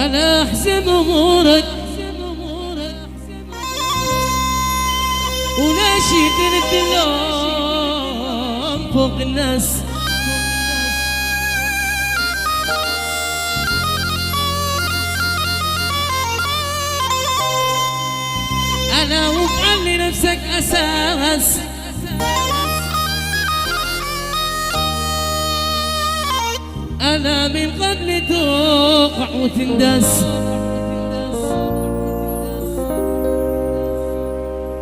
أنا أحزم أمورك وناشد الدلام فوق الناس. أنا وافعل لنفسك أساس، أنا من قبل توقع وتندس.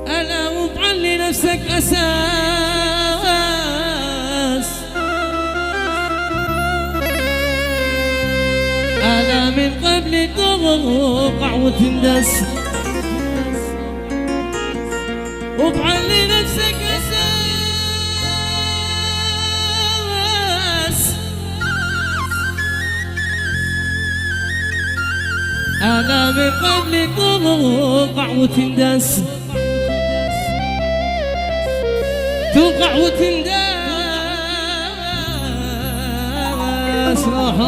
أنا وافعل لنفسك أساس، أنا من قبل توقع وتندس. وافعل لنفسك أساس، أنا من قبل توقع وتندس. توقع وتندس. راح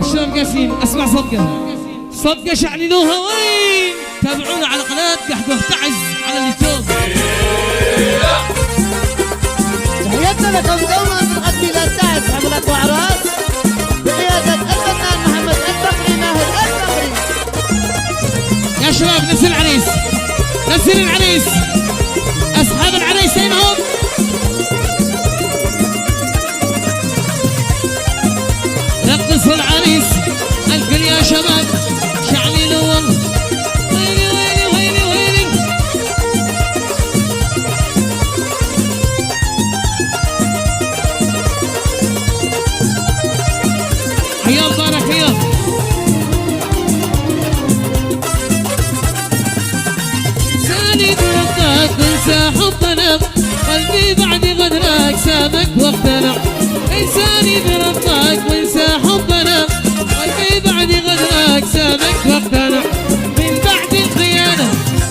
الشباب قاسين. اسمع صدقة صدقة شعللوها وين. تابعونا على قناة قحطة تعز على اليوتيوب. تحياتنا لكم دوما بنغطي للتعز حملة وعراس بقيادة الفنان محمد البقري ماهر البقري. يا شباب نزل العريس، نزل العريس. أصحاب العريس أينهم؟ رقصوا العريس الكل يا شباب. شعللوا ويلي ويلي ويلي ويلي. حيا مبارك حيا. سالي بربك وانسى حبنا، قلبي بعد غدرك سابك واقتنع. انساني بربك وانسى حبنا، قلبي بعد غدرك سابك واقتنع. من بعد الخيانة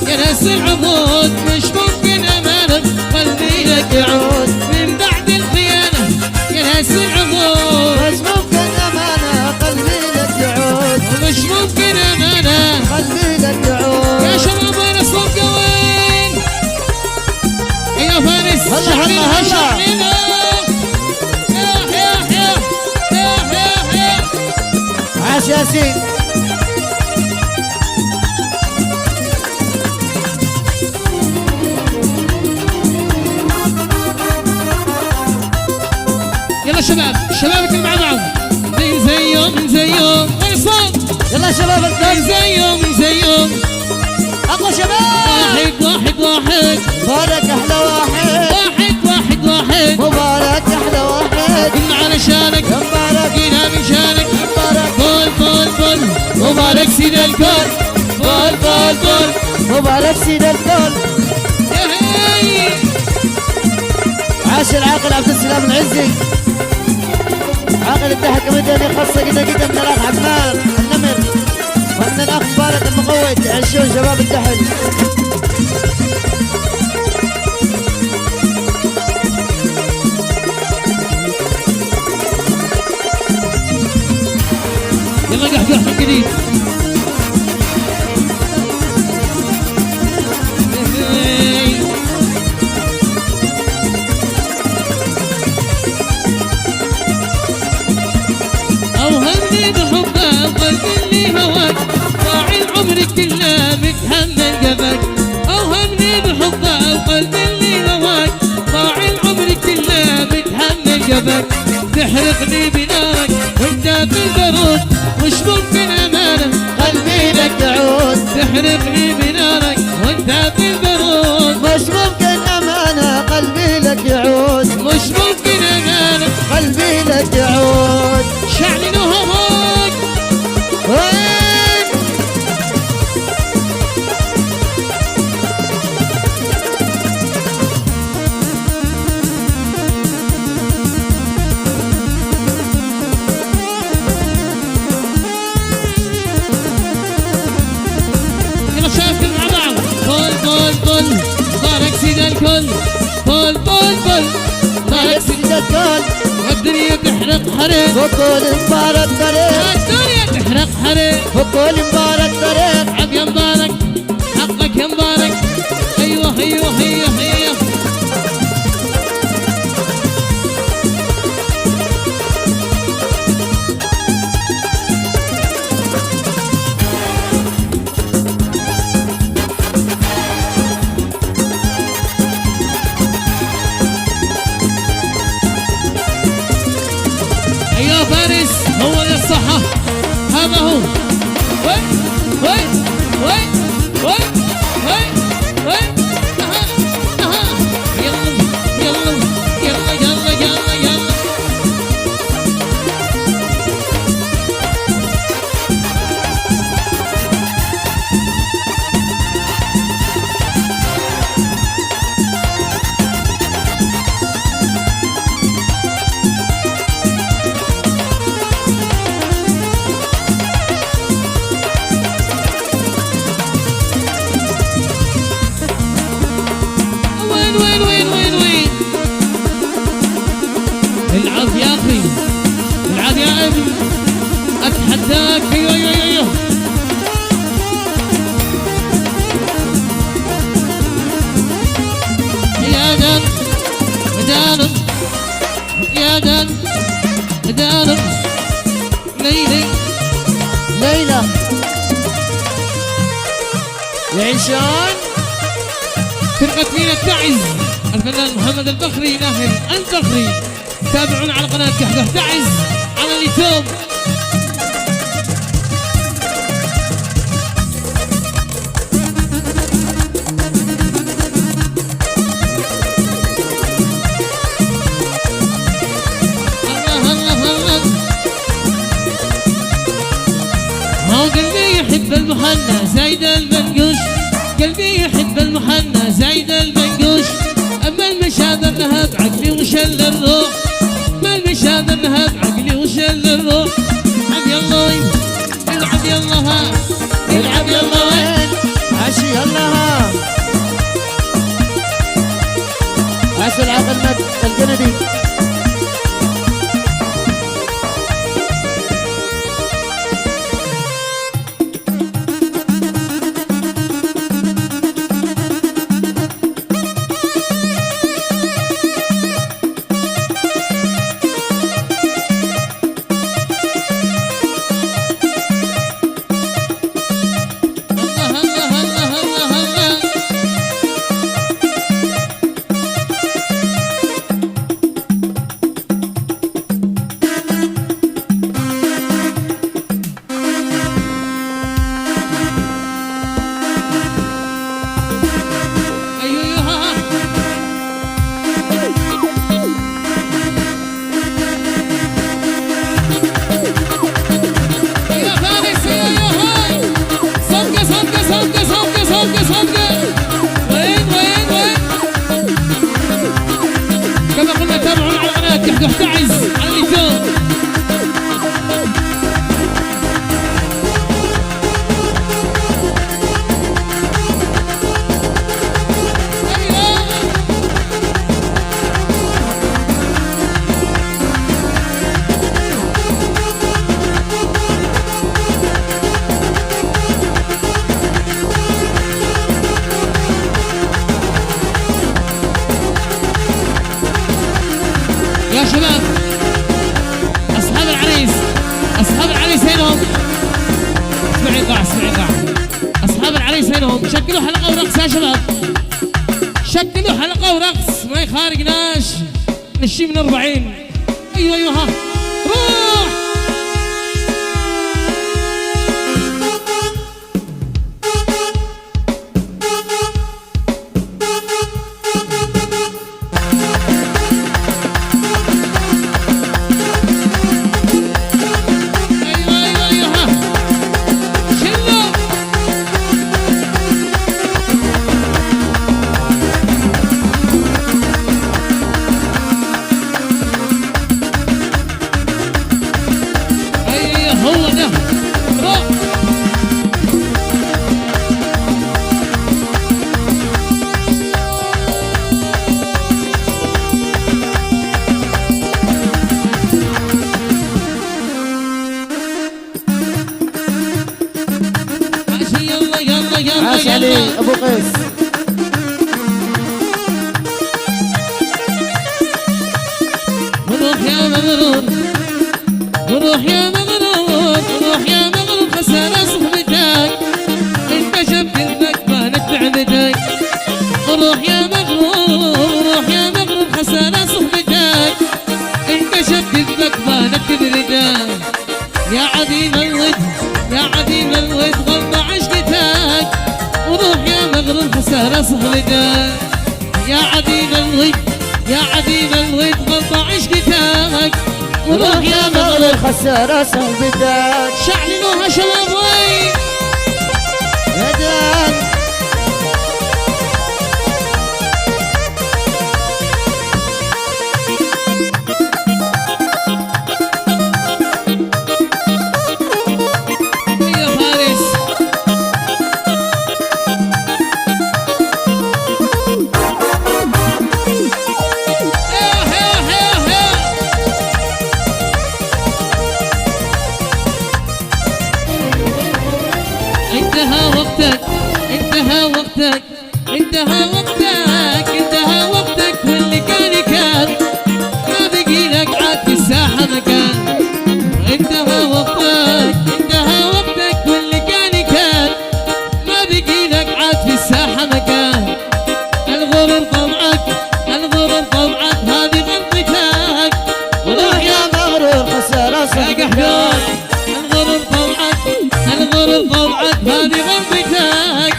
يا ناس العهود مش ممكن أمانة قلبي لك يعود. من بعد الخيانة يا ناس العهود مش ممكن أمانة قلبي لك يعود. مش ممكن أمانة قلبي لك يعود. يا شباب وين الصفقة وين؟ يا فارس هلا هلا هلا. عاش ياسين. يلا شباب شبابك مع بعض. من زيهم من زيهم وين الصوت؟ يلا شباب من الكل. زيهم من زيهم. اقوى شباب. واحد واحد واحد. مبارك احلى واحد. واحد واحد واحد. مبارك احلى واحد. كنا علشانك مبارك. جينا من شانك. مبارك. فول فول فول. مبارك سيد الكل. فول فول فول. مبارك سيد الكل. يا هي. عاش العاقل عبد السلام العزي. عاقل الضحك مدني خاصة دقيقة من الأخ عمان النمر ومن الأخ مبارك المقود عشون شباب الدحل. يلا قحقح من جديد. أوهمني بحبك قلبي اللي هواك ضاع العمر كله متحمل جفاك. أوهمني بحبك قلبي اللي هواك ضاع العمر كله متحمل جفاك. تحرقني بنارك وانت بالبرود مش ممكن أمانة قلبي لك يعود. تحرقني بنارك وانت بالبرود مش ممكن أمانة قلبي لك يعود. مش ممكن أمانة قلبي لك يعود. شعللوها فوق. وين؟ يلا شباب كل مع بعض. فول فول فول. بارك سيد الكل. فول فول فول. بارك سيد سيد الكل. الدنيا تحرقها حريق وكل مبارك طريق الدنيا تحرق حريق وكل مبارك طريق عب يا مبارك حقك يا مبارك ايوه ايوه ايوه ايوه ايوه فارس هو للصحة هذا هو وي وي وي وي وي وي اها اها يلا يلا يلا يلا يلا يلا وين وين وين وين وين العب يا اخي العب يا ابي اتحداك ايوه ايوه ايوه يا دان دان يا دان دان ليلي ليلى العشان فرقة مينا تعز الفنان محمد البخري ناهل البخري تابعونا على قناة كحكح تعز على اليوتيوب الله الله الله هو قلبي يحب المحنى زايد المنقوش قلبي يحب المحنى زايد المنقوش اما المشاذ النهب عقلي وشل الروح ما المشاذ النهب عقلي وشل الروح العب يلا العب يلا ها العب يلا وين عشي يلا ها عسى العقل مد الجندي الله الله الله الله الله ايوه ها يا فارس يا هاي صفقة صفقة صفقة صفقة صفقة صفقة وين وين وين كما قلنا تابعونا على قناة كحكح تعز على اليوتيوب أيوة. يا شباب اصحاب العريس اصحاب العريس هينهم اسمعي قاع اسمعي قاع اصحاب العريس هينهم شكلوا حلقه ورقص يا شباب شكلوا حلقه ورقص ما يخارجناش نشي من 40 ايوه ايوه ها روح ايوه ايوه ايوه ها شلوا ايوه هو ده روح عباس علي ابو قيس. وروح يا مغرور وروح يا مغرور وروح يا مغرور خسارة صحبتك انكشف كذبك بانت بعدتك. وروح يا مغرور وروح يا مغرور خسارة صحبتك انكشف كذبك بانت كذبتك. يا عديم الود يا عديم الود غض عشقتك. وروح يا مغرور خسارة صحبتك. يا عديم الود يا عديم الود غض عشقتك. وروح يا مغرور خسارة صحبتك. شعلنوها شباب وين هدان يا فارس. انتهى وقتك انتهى وقتك انتهى وقتك انتهى وقتك واللي كان ما بقي لك عاد في الساحة مكان. انتهى وقتك انتهى وقتك واللي كان ما بقي لك عاد في الساحة مكان. الغرور طبعك الغرور طبعك هذه غلطتك. وروح يا مغرور خسارة صحبتك. الغرور طبعك الغرور طبعك هذه غلطتك.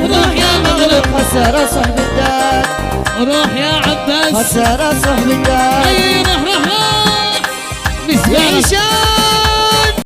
وروح يا مغرور خسارة صحبتك. روح يا عباس خسارة صحبتك. اي روح روح روح يا مسكين هشام